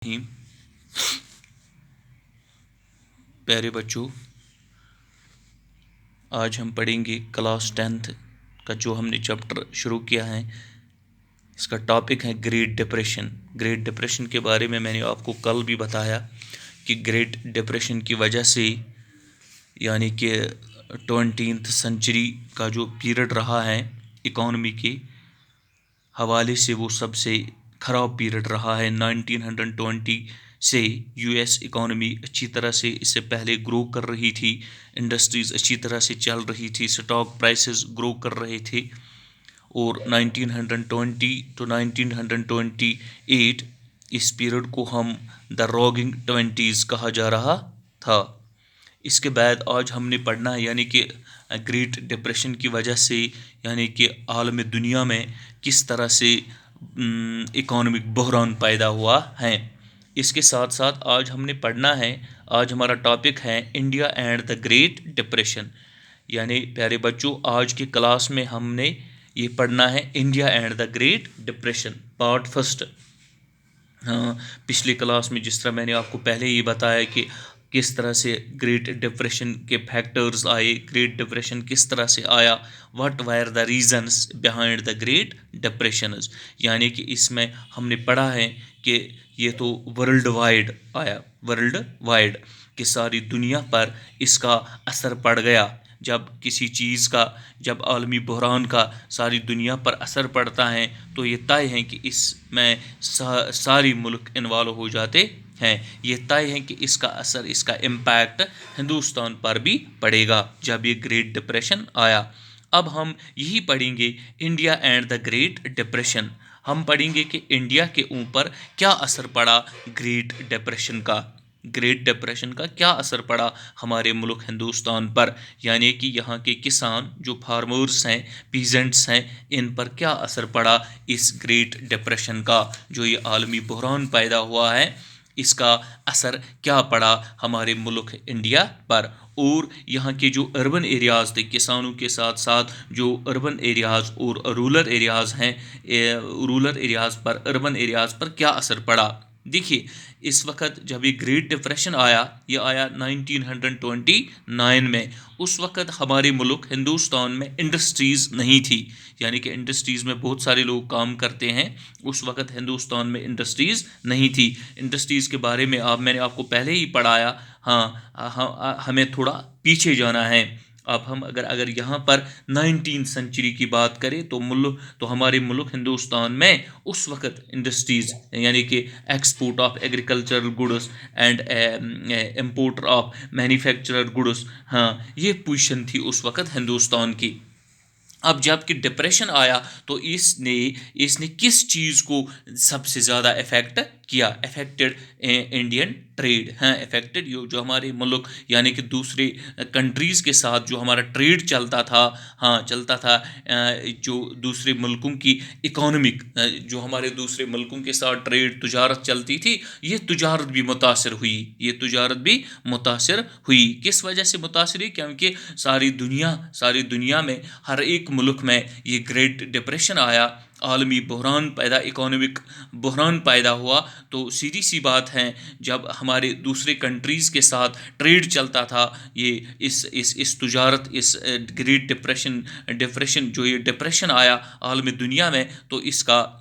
रहीम। प्यारे बच्चों, आज हम पढ़ेंगे क्लास 10th का जो हमने चैप्टर शुरू किया है। इसका टॉपिक है ग्रेट डिप्रेशन। ग्रेट डिप्रेशन के बारे में मैंने आपको कल भी बताया कि ग्रेट डिप्रेशन की वजह से यानी कि 20th सेंचुरी का जो पीरियड रहा है इकॉनमी के हवाले से वो सबसे ख़राब पीरियड रहा है। 1920 से यूएस इकॉनमी अच्छी तरह से इससे पहले ग्रो कर रही थी, इंडस्ट्रीज़ अच्छी तरह से चल रही थी, स्टॉक प्राइसेस ग्रो कर रहे थे। और 1920 टू 1928 इस पीरियड को हम द रॉगिंग 20s कहा जा रहा था। इसके बाद आज हमने पढ़ना है यानी कि ग्रेट डिप्रेशन की वजह से यानी कि आलम दुनिया में किस तरह से इकोनॉमिक बहरान पैदा हुआ है। इसके साथ साथ आज हमने पढ़ना है, आज हमारा टॉपिक है India and the great depression. यानी प्यारे बच्चों, आज की क्लास में हमने ये पढ़ना है India and the great depression part first. हाँ, पिछली क्लास में जिस तरह मैंने आपको पहले ही बताया कि किस तरह से ग्रेट डिप्रेशन के फैक्टर्स आए, ग्रेट डिप्रेशन किस तरह से आया, what were the reasons behind the great depressions. यानी कि इसमें हमने पढ़ा है कि ये तो वर्ल्ड वाइड आया, वर्ल्ड वाइड कि सारी दुनिया पर इसका असर पड़ गया। जब किसी चीज़ का, जब आलमी बहरान का सारी दुनिया पर असर पड़ता है तो ये तय है कि इसमें सारी मुल्क इन्वॉल्व हो जाते हैं। ये तय है कि इसका असर, इसका इम्पैक्ट हिंदुस्तान पर भी पड़ेगा जब ये ग्रेट डिप्रेशन आया। अब हम यही पढ़ेंगे India and the great depression. हम पढ़ेंगे कि इंडिया के ऊपर क्या असर पड़ा ग्रेट डिप्रेशन का, ग्रेट डिप्रेशन का क्या असर पड़ा हमारे मुल्क हिंदुस्तान पर। यानी कि यहाँ के किसान जो फार्मर्स हैं, पीजेंट्स हैं, इन पर क्या असर पड़ा इस ग्रेट डिप्रेशन का। जो ये आलमी बहरान पैदा हुआ है, इसका असर क्या पड़ा हमारे मुल्क इंडिया पर। और यहाँ के जो अर्बन एरियाज़ थे, किसानों के साथ साथ जो अर्बन एरियाज़ और रूरल एरियाज़ हैं, रूरल एरियाज़ पर, अर्बन एरियाज़ पर क्या असर पड़ा। देखिए, इस वक्त जब ये ग्रेट डिप्रेशन आया, ये आया 1929 में। उस वक्त हमारे मुल्क हिंदुस्तान में इंडस्ट्रीज़ नहीं थी, यानी कि इंडस्ट्रीज़ में बहुत सारे लोग काम करते हैं। उस वक्त हिंदुस्तान में इंडस्ट्रीज़ नहीं थी। इंडस्ट्रीज़ के बारे में मैंने आपको पहले ही पढ़ाया। हाँ, हमें थोड़ा पीछे जाना है। अब हम अगर यहाँ पर 19th सेंचुरी की बात करें तो हमारे मुल्क हिंदुस्तान में उस वक्त इंडस्ट्रीज़ यानी कि export of agricultural goods and importer of manufacturer goods, हाँ, ये पोजीशन थी उस वक्त हिंदुस्तान की। अब जब कि डिप्रेशन आया तो इसने किस चीज़ को सबसे ज़्यादा इफ़ेक्ट किया, अफेक्टेड इंडियन ट्रेड। हाँ, अफेक्टेड जो हमारे मुल्क यानी कि दूसरे कंट्रीज़ के साथ जो हमारा ट्रेड चलता था, हाँ चलता था, जो दूसरे मुल्कों की इकोनॉमिक, जो हमारे दूसरे मुल्कों के साथ ट्रेड तजारत चलती थी, ये तजारत भी मुतासर हुई, ये तजारत भी मुतासर हुई। किस वजह से मुतासर हुई? क्योंकि सारी दुनिया में हर एक मुल्क में ये ग्रेट डिप्रेशन आया, आलमी बहरान पैदा, इकोनॉमिक बहरान पैदा हुआ। तो सीधी सी बात है, जब हमारे दूसरे कंट्रीज़ के साथ ट्रेड चलता था, ये इस तजारत, इस ग्रेट डिप्रेशन जो ये डिप्रेशन आया आलमी दुनिया में, तो इसका